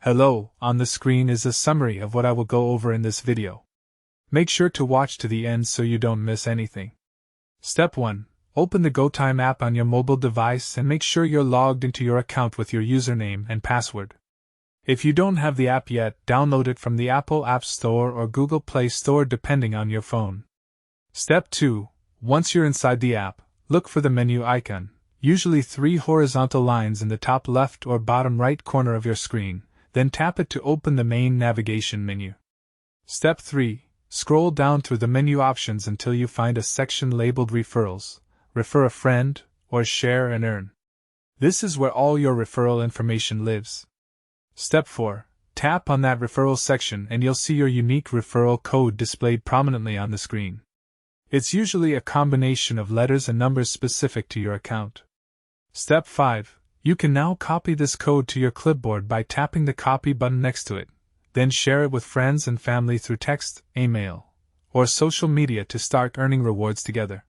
Hello, on the screen is a summary of what I will go over in this video. Make sure to watch to the end so you don't miss anything. Step 1. Open the GOTYME app on your mobile device and make sure you're logged into your account with your username and password. If you don't have the app yet, download it from the Apple App Store or Google Play Store depending on your phone. Step 2. Once you're inside the app, look for the menu icon, usually 3 horizontal lines in the top left or bottom right corner of your screen, then tap it to open the main navigation menu. Step 3. Scroll down through the menu options until you find a section labeled Referrals, Refer a Friend, or Share and Earn. This is where all your referral information lives. Step 4. Tap on that referral section and you'll see your unique referral code displayed prominently on the screen. It's usually a combination of letters and numbers specific to your account. Step 5. You can now copy this code to your clipboard by tapping the copy button next to it, then share it with friends and family through text, email, or social media to start earning rewards together.